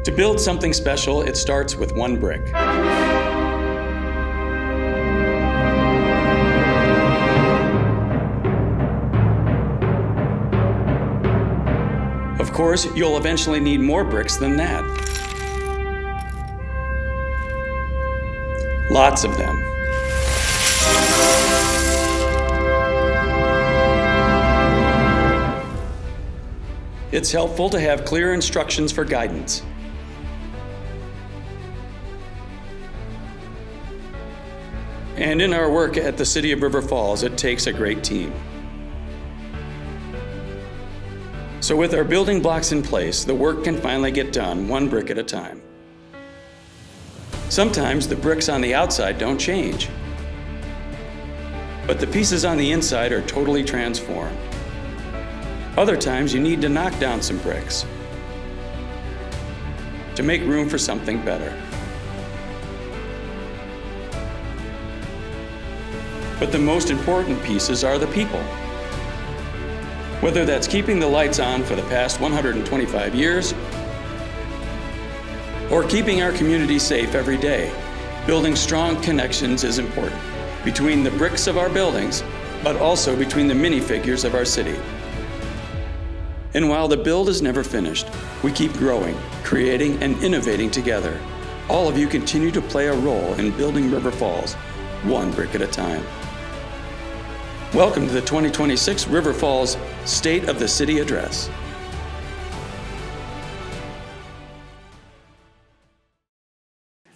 To build something special, it starts with one brick. Of course, you'll eventually need more bricks than that. Lots of them. It's helpful to have clear instructions for guidance. And in our work at the City of River Falls, it takes a great team. So with our building blocks in place, the work can finally get done one brick at a time. Sometimes the bricks on the outside don't change, but the pieces on the inside are totally transformed. Other times you need to knock down some bricks to make room for something better. But the most important pieces are the people. Whether that's keeping the lights on for the past 125 years, or keeping our community safe every day, building strong connections is important between the bricks of our buildings, but also between the minifigures of our city. And while the build is never finished, we keep growing, creating, and innovating together. All of you continue to play a role in building River Falls, one brick at a time. Welcome to the 2026 River Falls State of the City Address.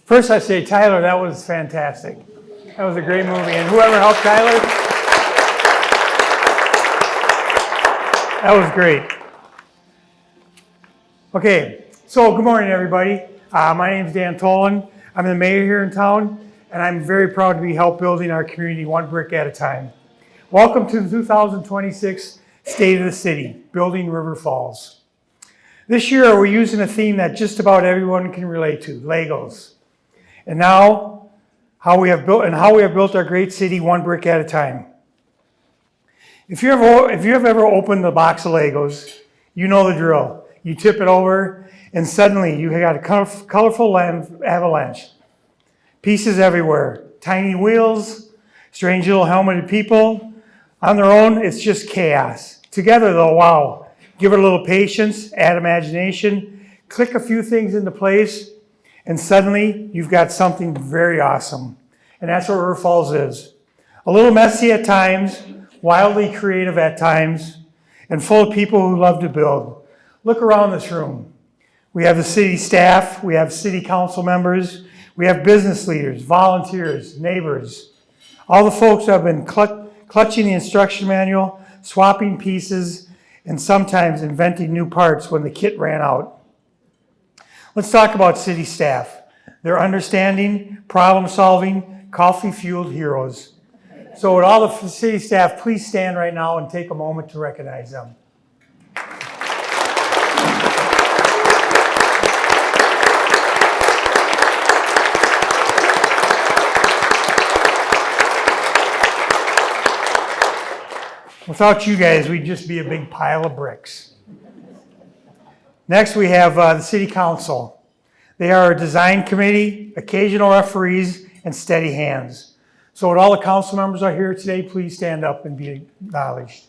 First, I say, Tyler, that was fantastic. That was a great movie. And whoever helped Tyler, that was great. Okay, so good morning, everybody. My name is Dan Tolan. I'm the mayor here in town, and I'm very proud to be helping building our community one brick at a time. Welcome to the 2026 State of the City, Building River Falls. This year, we're using a theme that just about everyone can relate to, Legos. And now, how we have built our great city one brick at a time. If you have ever opened a box of Legos, you know the drill. You tip it over, and suddenly you got a colorful avalanche. Pieces everywhere, tiny wheels, strange little helmeted people. On their own, it's just chaos. Together, though, wow. Give it a little patience, add imagination, click a few things into place, and suddenly you've got something very awesome. And that's what River Falls is. A little messy at times, wildly creative at times, and full of people who love to build. Look around this room. We have the city staff, we have city council members, we have business leaders, volunteers, neighbors. All the folks who have been clutching the instruction manual, swapping pieces, and sometimes inventing new parts when the kit ran out. Let's talk about city staff. They're understanding, problem-solving, coffee-fueled heroes. So would all the city staff please stand right now and take a moment to recognize them. Without you guys, we'd just be a big pile of bricks. Next, we have the City Council. They are a design committee, occasional referees, and steady hands. So when all the council members are here today, please stand up and be acknowledged.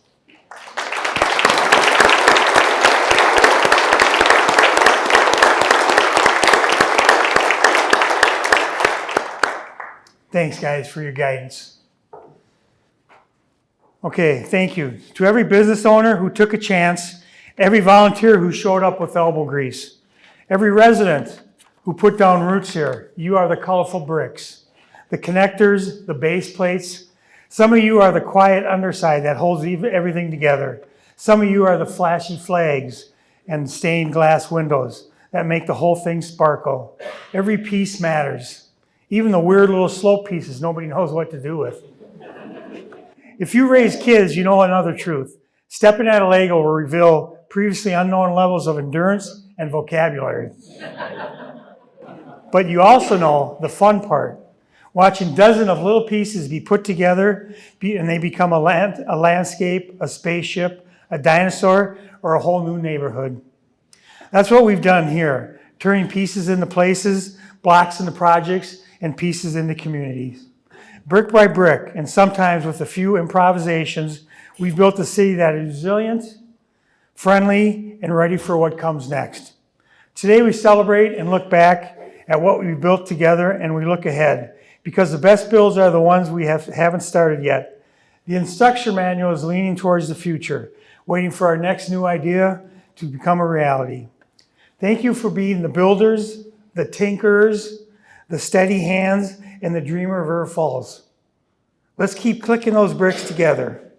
Thanks, guys, for your guidance. Okay, thank you. To every business owner who took a chance, every volunteer who showed up with elbow grease, every resident who put down roots here, you are the colorful bricks, the connectors, the base plates. Some of you are the quiet underside that holds everything together. Some of you are the flashy flags and stained glass windows that make the whole thing sparkle. Every piece matters. Even the weird little slope pieces nobody knows what to do with. If you raise kids, you know another truth. Stepping at a Lego will reveal previously unknown levels of endurance and vocabulary. But you also know the fun part. Watching dozens of little pieces be put together and they become a landscape, a spaceship, a dinosaur, or a whole new neighborhood. That's what we've done here. turning pieces into places, blocks into projects, and pieces into communities. Brick by brick, and sometimes with a few improvisations, we've built a city that is resilient, friendly, and ready for what comes next. Today we celebrate and look back at what we've built together, and we look ahead, because the best builds are the ones we haven't started yet. The instruction manual is leaning towards the future, waiting for our next new idea to become a reality. Thank you for being the builders, the tinkerers, the steady hands, and the dreamer of River Falls. Let's keep clicking those bricks together.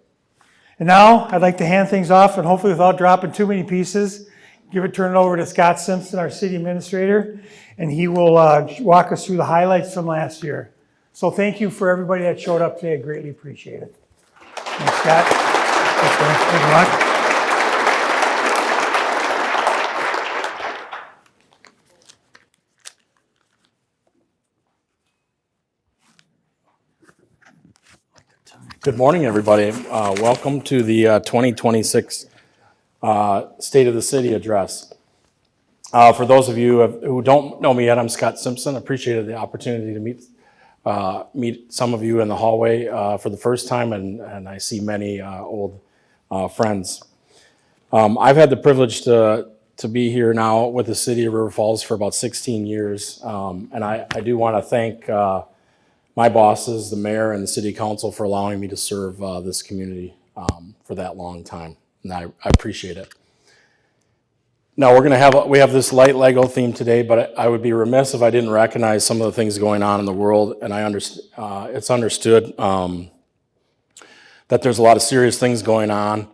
And now I'd like to hand things off, and hopefully without dropping too many pieces, turn it over to Scott Simpson, our city administrator, and he will walk us through the highlights from last year. So thank you for everybody that showed up today. I greatly appreciate it. Thanks, Scott. Thanks, good luck. Good morning, everybody. Welcome to the 2026 State of the City address. For those of you who don't know me yet, I'm Scott Simpson. I appreciated the opportunity to meet some of you in the hallway for the first time, and I see many old friends. I've had the privilege to be here now with the city of River Falls for about 16 years, and I do want to thank my bosses, the mayor, and the city council for allowing me to serve this community for that long time, and I appreciate it. Now we have this light Lego theme today, but I would be remiss if I didn't recognize some of the things going on in the world, and it's understood that there's a lot of serious things going on,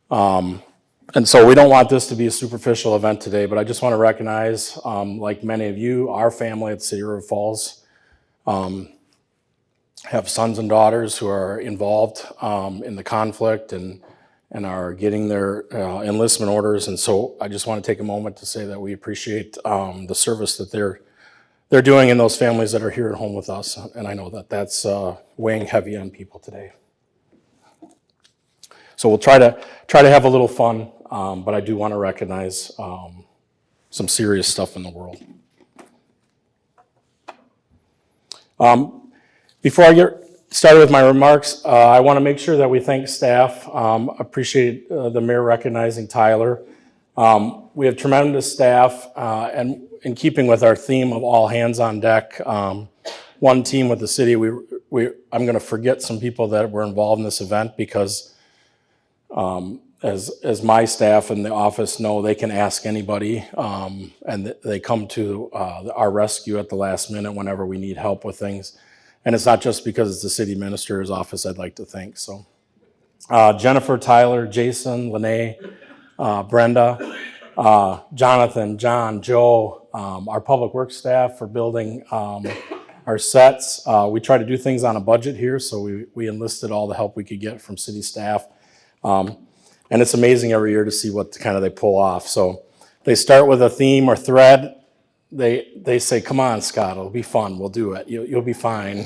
and so we don't want this to be a superficial event today, but I just want to recognize, like many of you, our family at the City of River Falls have sons and daughters who are involved in the conflict and are getting their enlistment orders. And so I just want to take a moment to say that we appreciate the service that they're doing in those families that are here at home with us. And I know that that's weighing heavy on people today. So we'll try to have a little fun, but I do want to recognize some serious stuff in the world. Before I get started with my remarks, I want to make sure that we thank staff. Appreciate the mayor recognizing Tyler. We have tremendous staff, and in keeping with our theme of all hands on deck, one team with the city, I'm going to forget some people that were involved in this event because as my staff in the office know, they can ask anybody, and they come to our rescue at the last minute whenever we need help with things. And it's not just because it's the city minister's office I'd like to thank. So Jennifer, Tyler, Jason, Lene, Brenda, Jonathan, John, Joe, our public works staff for building our sets. We try to do things on a budget here, so we enlisted all the help we could get from city staff. And it's amazing every year to see what they pull off. So they start with a theme or thread. They say, "Come on, Scott, it'll be fun. We'll do it. You'll be fine."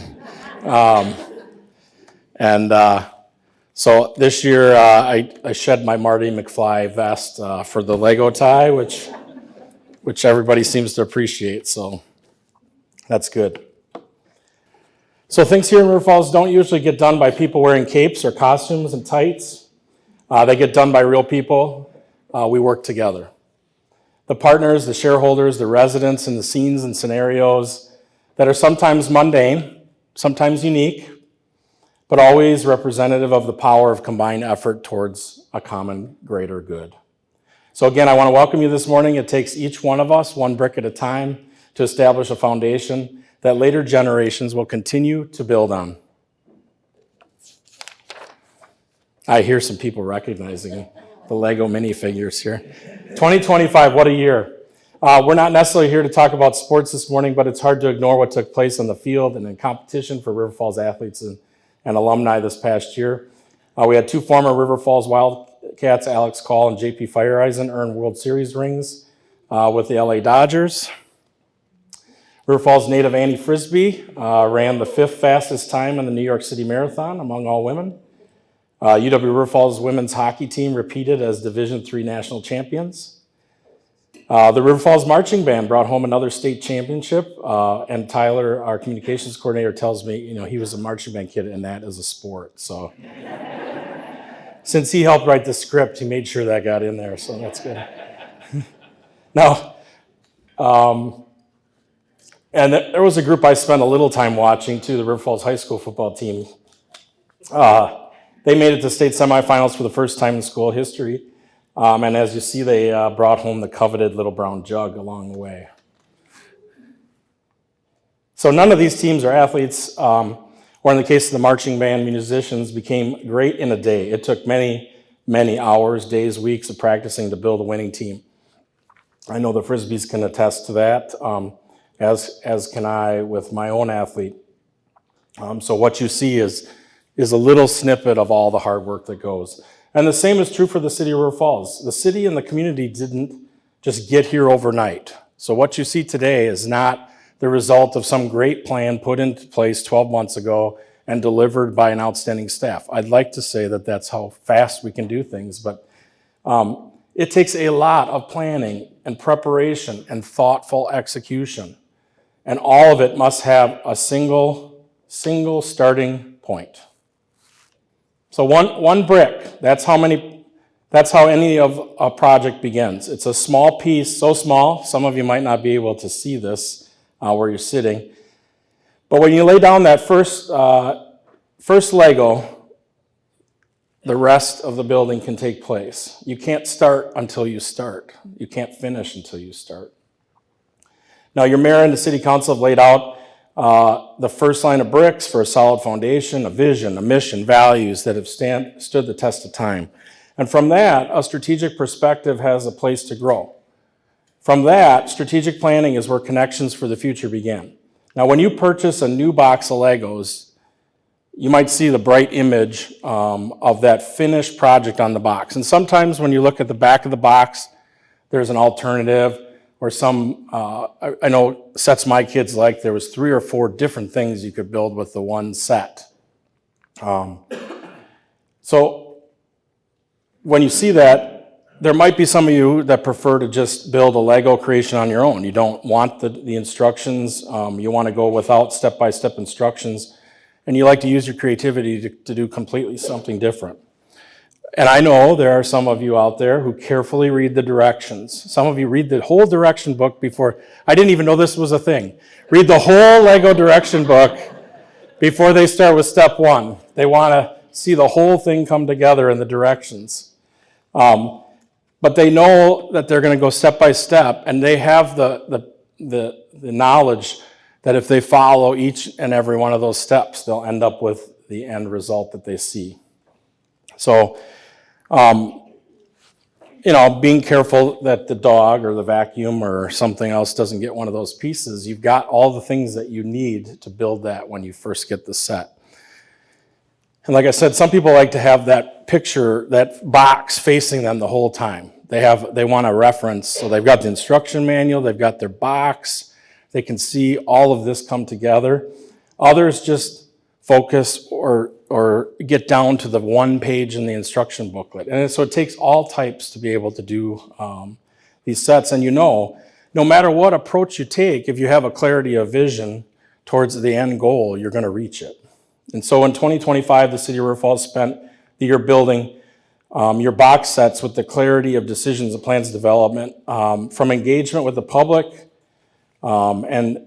So this year I shed my Marty McFly vest for the Lego tie, which everybody seems to appreciate. So that's good. So things here in River Falls don't usually get done by people wearing capes or costumes and tights. They get done by real people. We work together. The partners, the shareholders, the residents, and the scenes and scenarios that are sometimes mundane, sometimes unique, but always representative of the power of combined effort towards a common greater good. So again, I want to welcome you this morning. It takes each one of us, one brick at a time, to establish a foundation that later generations will continue to build on. I hear some people recognizing the Lego minifigures here. 2025, what a year. We're not necessarily here to talk about sports this morning, but it's hard to ignore what took place on the field and in competition for River Falls athletes and alumni this past year. We had two former River Falls Wildcats, Alex Call and JP Fireeisen, earn World Series rings with the LA Dodgers. River Falls native Annie Frisbee ran the 5th fastest time in the New York City Marathon among all women. UW River Falls women's hockey team repeated as Division III national champions. The River Falls Marching Band brought home another state championship, and Tyler, our communications coordinator, tells me, he was a marching band kid, and that is a sport. So since he helped write the script, he made sure that got in there, so that's good. Now, and there was a group I spent a little time watching, too, the River Falls High School football team. They made it to state semifinals for the first time in school history. And as you see, they brought home the coveted little brown jug along the way. So none of these teams are athletes, or in the case of the marching band, musicians became great in a day. It took many, many hours, days, weeks of practicing to build a winning team. I know the Frisbees can attest to that, as can I with my own athlete. So what you see is a little snippet of all the hard work that goes. And the same is true for the city of River Falls. The city and the community didn't just get here overnight. So what you see today is not the result of some great plan put into place 12 months ago and delivered by an outstanding staff. I'd like to say that that's how fast we can do things, but it takes a lot of planning and preparation and thoughtful execution. And all of it must have a single starting point. So one brick, that's how any of a project begins. It's a small piece, so small, some of you might not be able to see this where you're sitting. But when you lay down that first Lego, the rest of the building can take place. You can't start until you start. You can't finish until you start. Now, your mayor and the city council have laid out the first line of bricks for a solid foundation, a vision, a mission, values that have stood the test of time. And from that, a strategic perspective has a place to grow. From that, strategic planning is where connections for the future begin. Now, when you purchase a new box of Legos, you might see the bright image of that finished project on the box. And sometimes when you look at the back of the box, there's an alternative or some, I know sets my kids like, there was 3 or 4 different things you could build with the one set. So when you see that, there might be some of you that prefer to just build a Lego creation on your own. You don't want the instructions. You want to go without step-by-step instructions. And you like to use your creativity to do completely something different. And I know there are some of you out there who carefully read the directions. Some of you read the whole direction book before. I didn't even know this was a thing. Read the whole Lego direction book before they start with step 1. They want to see the whole thing come together in the directions. But they know that they're going to go step by step, and they have the knowledge that if they follow each and every one of those steps, they'll end up with the end result that they see. So, being careful that the dog or the vacuum or something else doesn't get one of those pieces, you've got all the things that you need to build that when you first get the set. And like I said, some people like to have that picture, that box facing them the whole time. They want a reference, so they've got the instruction manual, they've got their box, they can see all of this come together. Others just focus or get down to the one page in the instruction booklet. And so it takes all types to be able to do these sets. And no matter what approach you take, if you have a clarity of vision towards the end goal, you're going to reach it. And so in 2025, the City of River Falls spent the year building your box sets with the clarity of decisions and plans development, from engagement with the public and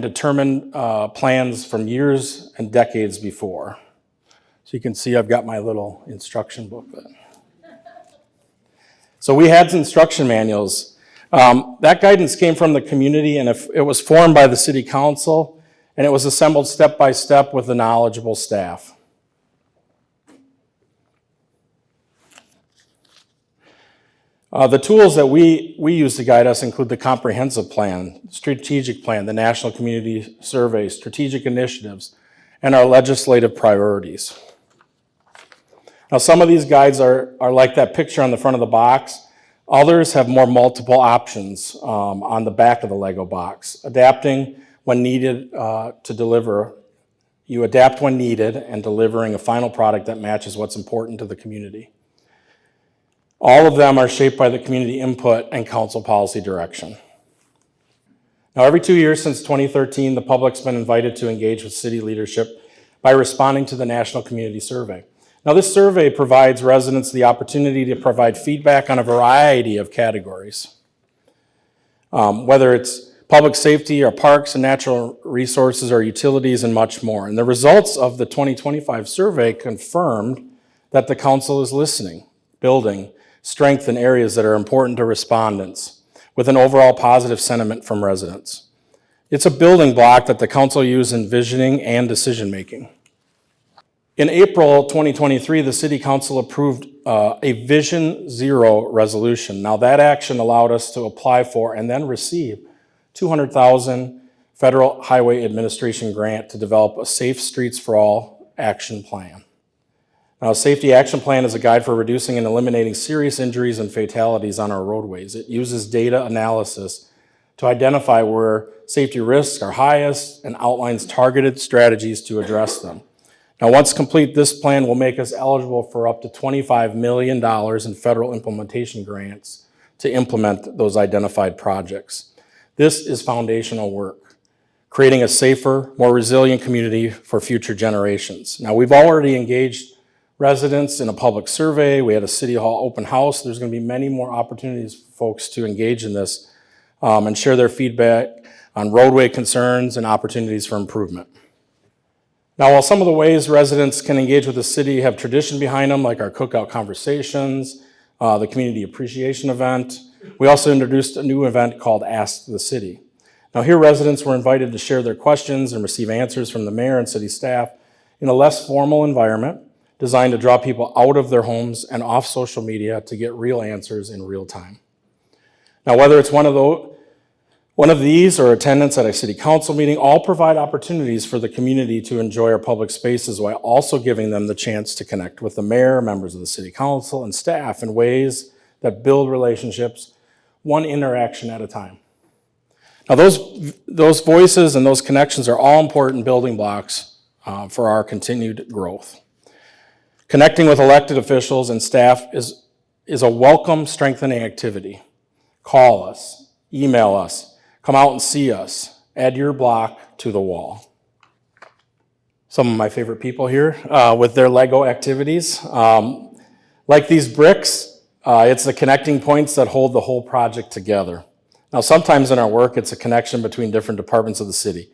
determined plans from years and decades before. So you can see I've got my little instruction booklet. So we had instruction manuals. That guidance came from the community, and it was formed by the city council, and it was assembled step by step with a knowledgeable staff. The tools that we use to guide us include the comprehensive plan, strategic plan, the national community survey, strategic initiatives, and our legislative priorities. Now, some of these guides are like that picture on the front of the box. Others have more multiple options on the back of the Lego box. Adapting when needed to deliver. You adapt when needed and delivering a final product that matches what's important to the community. All of them are shaped by the community input and council policy direction. Now, every 2 years since 2013, the public's been invited to engage with city leadership by responding to the National Community Survey. Now, this survey provides residents the opportunity to provide feedback on a variety of categories, whether it's public safety or parks and natural resources or utilities and much more. And the results of the 2025 survey confirmed that the council is listening, building strength in areas that are important to respondents, with an overall positive sentiment from residents. It's a building block that the council used in visioning and decision-making. In April 2023, the City Council approved a Vision Zero resolution. Now, that action allowed us to apply for and then receive $200,000 Federal Highway Administration grant to develop a Safe Streets for All action plan. Now, a safety action plan is a guide for reducing and eliminating serious injuries and fatalities on our roadways. It uses data analysis to identify where safety risks are highest and outlines targeted strategies to address them. Now, once complete, this plan will make us eligible for up to $25 million in federal implementation grants to implement those identified projects. This is foundational work, creating a safer, more resilient community for future generations. Now, we've already engaged residents in a public survey. We had a City Hall open house. There's going to be many more opportunities for folks to engage in this and share their feedback on roadway concerns and opportunities for improvement. Now, while some of the ways residents can engage with the city have tradition behind them, like our cookout conversations, the community appreciation event, we also introduced a new event called Ask the City. Now, here residents were invited to share their questions and receive answers from the mayor and city staff in a less formal environment designed to draw people out of their homes and off social media to get real answers in real time. Now, whether it's one of these or attendance at a city council meeting, all provide opportunities for the community to enjoy our public spaces while also giving them the chance to connect with the mayor, members of the city council, and staff in ways that build relationships one interaction at a time. Now, those voices and those connections are all important building blocks for our continued growth. Connecting with elected officials and staff is a welcome, strengthening activity. Call us, email us, come out and see us, add your block to the wall. Some of my favorite people here with their Lego activities. Like these bricks, it's the connecting points that hold the whole project together. Now, sometimes in our work, it's a connection between different departments of the city.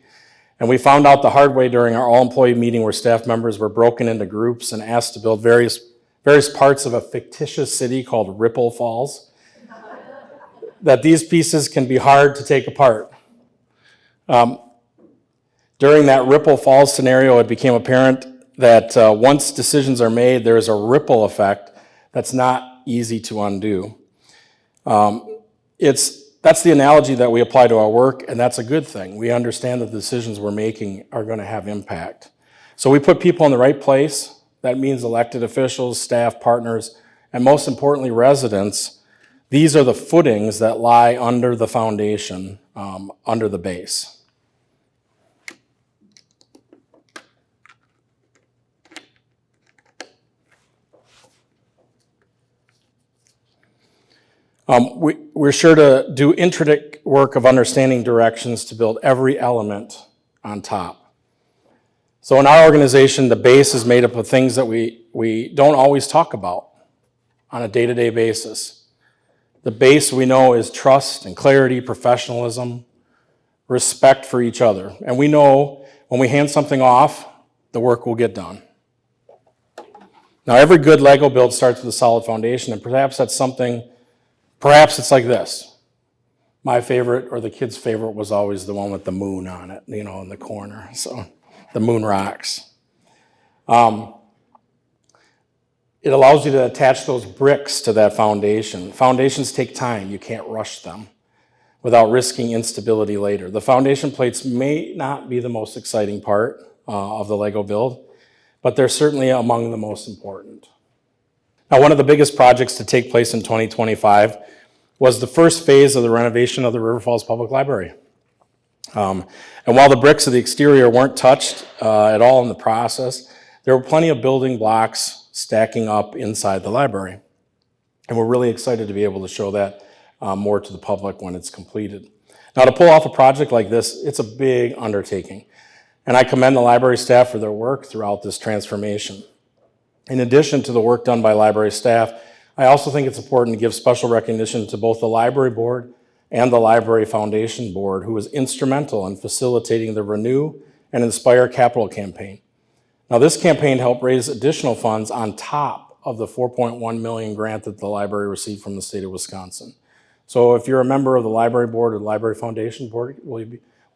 And we found out the hard way during our all-employee meeting where staff members were broken into groups and asked to build various parts of a fictitious city called Ripple Falls, that these pieces can be hard to take apart. During that Ripple Falls scenario, it became apparent that once decisions are made, there is a ripple effect that's not easy to undo. That's the analogy that we apply to our work, and that's a good thing. We understand that the decisions we're making are going to have impact. So we put people in the right place. That means elected officials, staff, partners, and most importantly, residents. These are the footings that lie under the foundation, under the base. We're sure to do intricate work of understanding directions to build every element on top. So in our organization, the base is made up of things that we don't always talk about on a day-to-day basis. The base we know is trust and clarity, professionalism, respect for each other. And we know when we hand something off, the work will get done. Now, every good Lego build starts with a solid foundation, and perhaps it's like this. My favorite, or the kids' favorite, was always the one with the moon on it, in the corner. So the moon rocks. It allows you to attach those bricks to that foundation. Foundations take time. You can't rush them without risking instability later. The foundation plates may not be the most exciting part of the Lego build, but they're certainly among the most important. Now, one of the biggest projects to take place in 2025 was the first phase of the renovation of the River Falls Public Library. And while the bricks of the exterior weren't touched at all in the process, there were plenty of building blocks stacking up inside the library. And we're really excited to be able to show that more to the public when it's completed. Now, to pull off a project like this, it's a big undertaking. And I commend the library staff for their work throughout this transformation. In addition to the work done by library staff, I also think it's important to give special recognition to both the library board and the Library Foundation Board, who was instrumental in facilitating the Renew and Inspire Capital campaign. Now, this campaign helped raise additional funds on top of the $4.1 million grant that the library received from the state of Wisconsin. So if you're a member of the library board or the Library Foundation Board,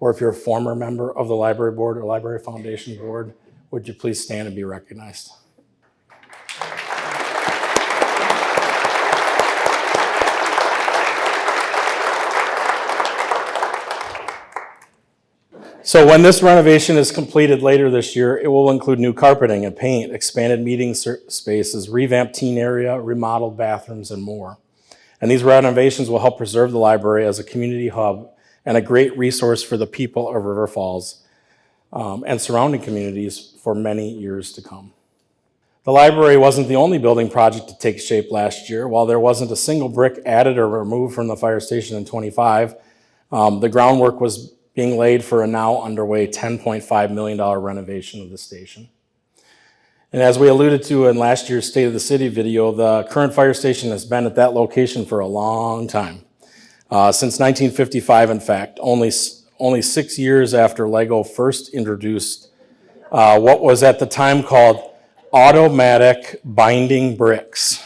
or if you're a former member of the library board or Library Foundation Board, would you please stand and be recognized? So when this renovation is completed later this year, it will include new carpeting and paint, expanded meeting spaces, revamped teen area, remodeled bathrooms, and more. And these renovations will help preserve the library as a community hub and a great resource for the people of River Falls and surrounding communities for many years to come. The library wasn't the only building project to take shape last year. While there wasn't a single brick added or removed from the fire station in '25, the groundwork was being laid for a now underway $10.5 million renovation of the station. And as we alluded to in last year's State of the City video, the current fire station has been at that location for a long time. Since 1955, in fact, only 6 years after Lego first introduced what was at the time called automatic binding bricks.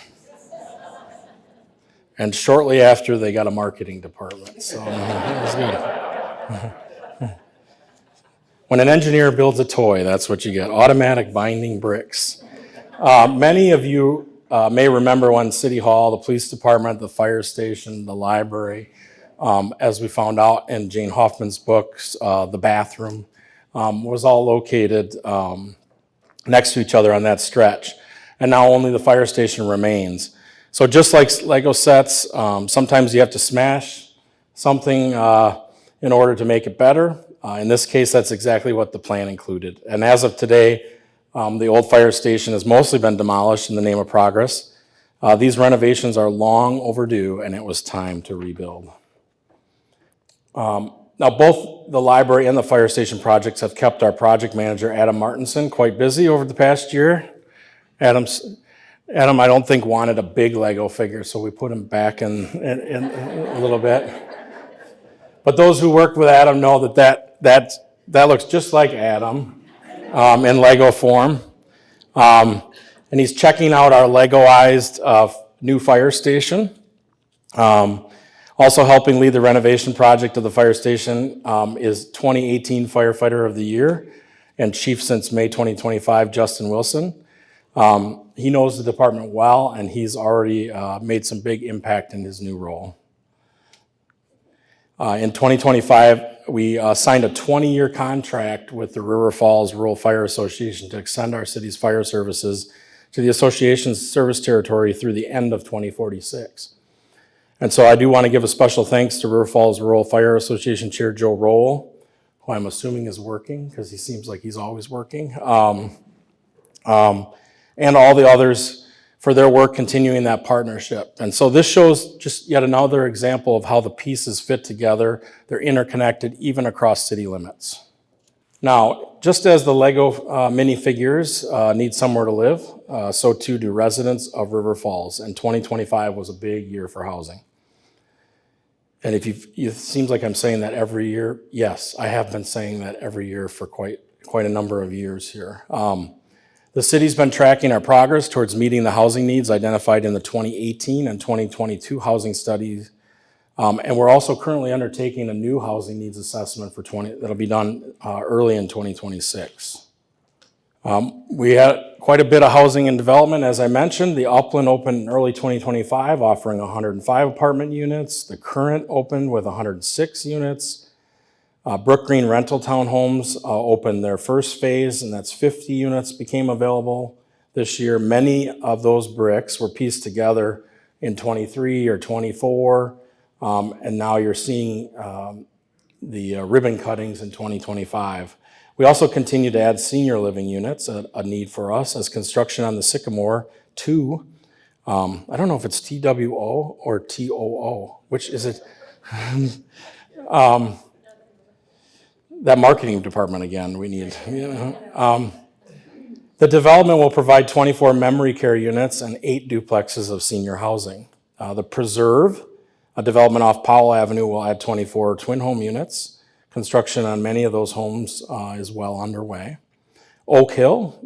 And shortly after, they got a marketing department, so it was good. When an engineer builds a toy, that's what you get, automatic binding bricks. Many of you may remember when City Hall, the police department, the fire station, the library, as we found out in Jane Hoffman's books, the bathroom, was all located next to each other on that stretch. And now only the fire station remains. So just like Lego sets, sometimes you have to smash something in order to make it better. In this case, that's exactly what the plan included. And as of today, the old fire station has mostly been demolished in the name of progress. These renovations are long overdue, and it was time to rebuild. Now, both the library and the fire station projects have kept our project manager, Adam Martinson, quite busy over the past year. Adam, I don't think, wanted a big Lego figure, so we put him back in a little bit. But those who worked with Adam know that looks just like Adam in Lego form. And he's checking out our Legoized new fire station. Also helping lead the renovation project of the fire station is 2018 Firefighter of the Year and Chief since May 2025, Justin Wilson. He knows the department well, and he's already made some big impact in his new role. In 2025, we signed a 20-year contract with the River Falls Rural Fire Association to extend our city's fire services to the association's service territory through the end of 2046. And so I do want to give a special thanks to River Falls Rural Fire Association Chair Joe Roll, who I'm assuming is working because he seems like he's always working, and all the others for their work continuing that partnership. And so this shows just yet another example of how the pieces fit together. They're interconnected even across city limits. Now, just as the Lego minifigures need somewhere to live, so too do residents of River Falls. And 2025 was a big year for housing. And it seems like I'm saying that every year. Yes, I have been saying that every year for quite a number of years here. The city's been tracking our progress towards meeting the housing needs identified in the 2018 and 2022 housing studies. And we're also currently undertaking a new housing needs assessment for that'll be done early in 2026. We had quite a bit of housing and development, as I mentioned. The Upland opened in early 2025, offering 105 apartment units. The Current opened with 106 units. Brook Green Rental Townhomes opened their first phase, and that's 50 units became available this year. Many of those bricks were pieced together in 23 or 24, and now you're seeing the ribbon cuttings in 2025. We also continue to add senior living units, a need for us, as construction on the Sycamore 2 I don't know if it's TWO or TOO. Which is it? That marketing department again, we need. The development will provide 24 memory care units and 8 duplexes of senior housing. The Preserve, a development off Powell Avenue, will add 24 twin home units. Construction on many of those homes is well underway. Oak Hill,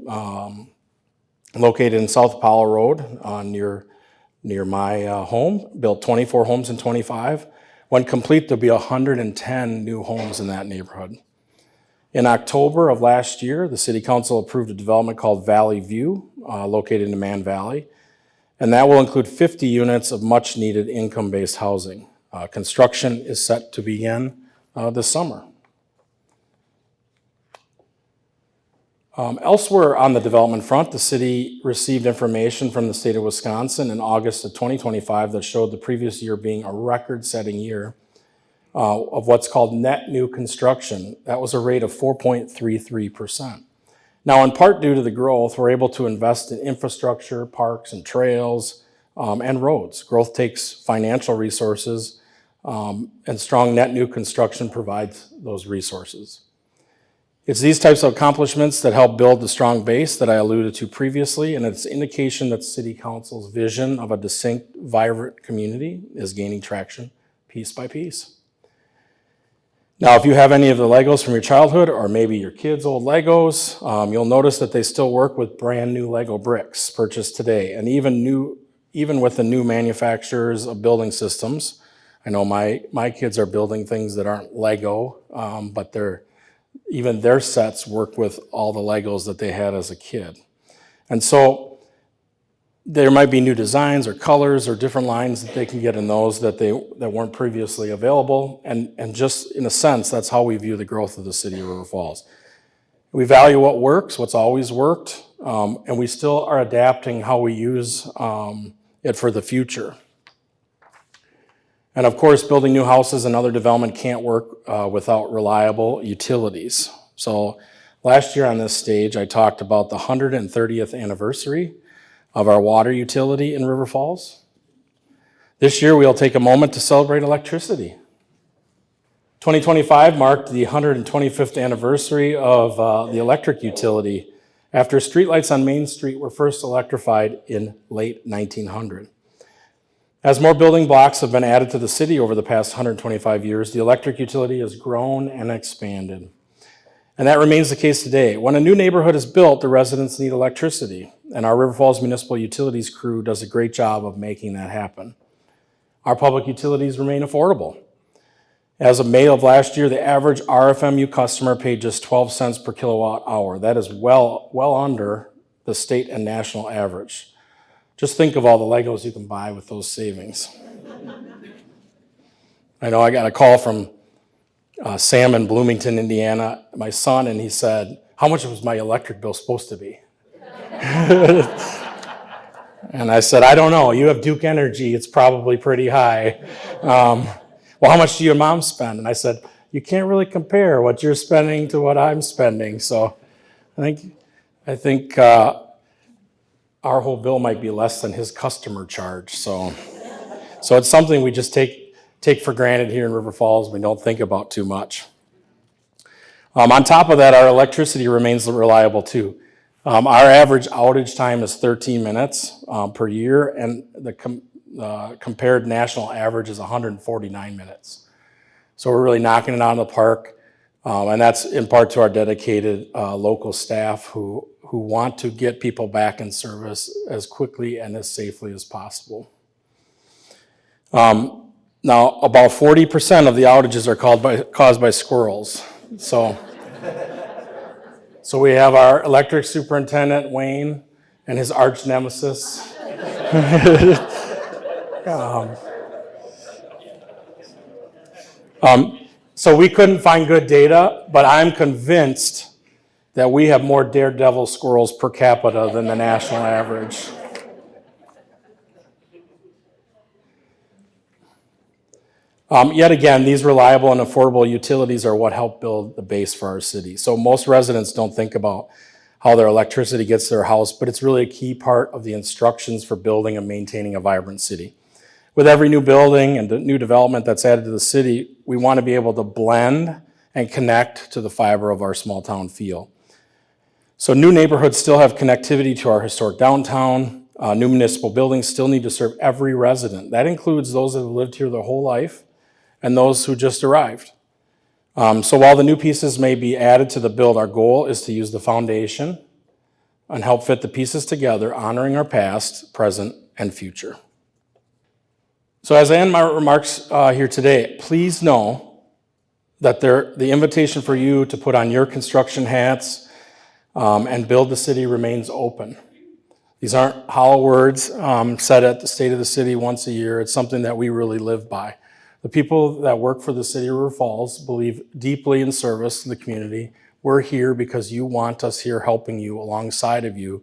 located in South Powell Road near my home, built 24 homes in 25. When complete, there'll be 110 new homes in that neighborhood. In October of last year, the City Council approved a development called Valley View, located in Man Valley, and that will include 50 units of much-needed income-based housing. Construction is set to begin this summer. Elsewhere on the development front, the city received information from the state of Wisconsin in August of 2025 that showed the previous year being a record-setting year of what's called net new construction. That was a rate of 4.33%. Now, in part due to the growth, we're able to invest in infrastructure, parks and trails, and roads. Growth takes financial resources, and strong net new construction provides those resources. It's these types of accomplishments that help build the strong base that I alluded to previously, and it's an indication that City Council's vision of a distinct, vibrant community is gaining traction piece by piece. Now, if you have any of the Legos from your childhood, or maybe your kids' old Legos, you'll notice that they still work with brand new Lego bricks purchased today, and even with the new manufacturers of building systems. I know my kids are building things that aren't Lego, but even their sets work with all the Legos that they had as a kid. And so there might be new designs or colors or different lines that they can get in those that weren't previously available. And just in a sense, that's how we view the growth of the city of River Falls. We value what works, what's always worked, and we still are adapting how we use it for the future. And of course, building new houses and other development can't work without reliable utilities. So last year on this stage, I talked about the 130th anniversary of our water utility in River Falls. This year, we'll take a moment to celebrate electricity. 2025 marked the 125th anniversary of the electric utility after streetlights on Main Street were first electrified in late 1900. As more building blocks have been added to the city over the past 125 years, the electric utility has grown and expanded. And that remains the case today. When a new neighborhood is built, the residents need electricity, and our River Falls Municipal Utilities crew does a great job of making that happen. Our public utilities remain affordable. As of May of last year, the average RFMU customer paid just 12 cents per kilowatt hour. That is well under the state and national average. Just think of all the Legos you can buy with those savings. I know I got a call from Sam in Bloomington, Indiana, my son, and he said, "How much was my electric bill supposed to be?" And I said, "I don't know. You have Duke Energy. It's probably pretty high." "Well, how much do your mom spend?" And I said, "You can't really compare what you're spending to what I'm spending." So I think our whole bill might be less than his customer charge. So it's something we just take for granted here in River Falls. We don't think about too much. On top of that, our electricity remains reliable too. Our average outage time is 13 minutes per year, and the compared national average is 149 minutes. So we're really knocking it out of the park, and that's in part to our dedicated local staff who want to get people back in service as quickly and as safely as possible. Now, about 40% of the outages are caused by squirrels. So we have our electric superintendent, Wayne, and his arch nemesis. So we couldn't find good data, but I'm convinced that we have more daredevil squirrels per capita than the national average. Yet again, these reliable and affordable utilities are what help build the base for our city. So most residents don't think about how their electricity gets to their house, but it's really a key part of the instructions for building and maintaining a vibrant city. With every new building and new development that's added to the city, we want to be able to blend and connect to the fiber of our small town feel. So new neighborhoods still have connectivity to our historic downtown. New municipal buildings still need to serve every resident. That includes those that have lived here their whole life and those who just arrived. So while the new pieces may be added to the build, our goal is to use the foundation and help fit the pieces together, honoring our past, present, and future. So as I end my remarks here today, please know that the invitation for you to put on your construction hats and build the city remains open. These aren't hollow words said at the State of the City once a year. It's something that we really live by. The people that work for the City of River Falls believe deeply in service to the community. We're here because you want us here helping you, alongside of you,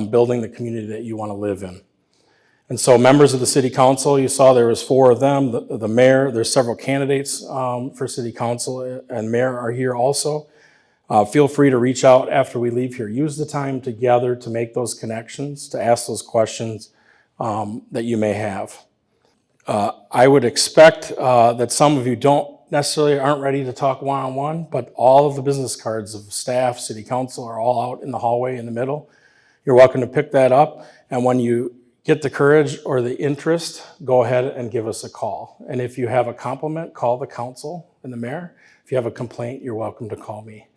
building the community that you want to live in. And so members of the City Council, you saw there was 4 of them. The mayor, there's several candidates for City Council, and mayor are here also. Feel free to reach out after we leave here. Use the time together to make those connections, to ask those questions that you may have. I would expect that some of you aren't ready to talk one-on-one, but all of the business cards of staff, City Council are all out in the hallway in the middle. You're welcome to pick that up, and when you get the courage or the interest, go ahead and give us a call. And if you have a compliment, call the council and the mayor. If you have a complaint, you're welcome to call me.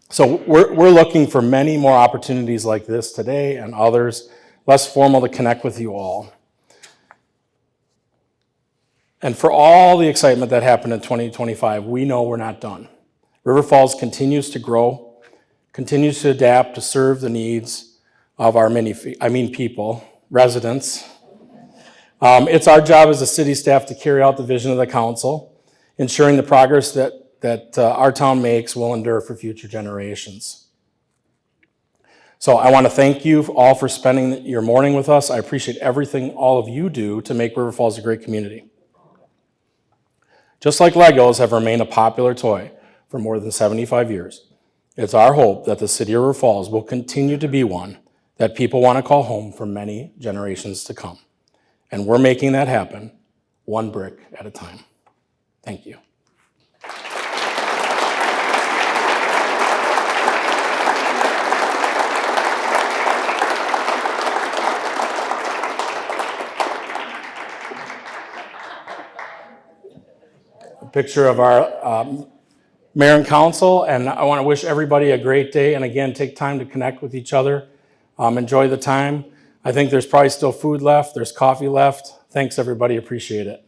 So we're looking for many more opportunities like this today and others, less formal, to connect with you all. And for all the excitement that happened in 2025, we know we're not done. River Falls continues to grow, continues to adapt to serve the needs of our people, residents. It's our job as a city staff to carry out the vision of the council, ensuring the progress that our town makes will endure for future generations. So I want to thank you all for spending your morning with us. I appreciate everything all of you do to make River Falls a great community. Just like Legos have remained a popular toy for more than 75 years, it's our hope that the city of River Falls will continue to be one that people want to call home for many generations to come. And we're making that happen, one brick at a time. Thank you. A picture of our mayor and council, and I want to wish everybody a great day, and again, take time to connect with each other. Enjoy the time. I think there's probably still food left, there's coffee left. Thanks, everybody, appreciate it.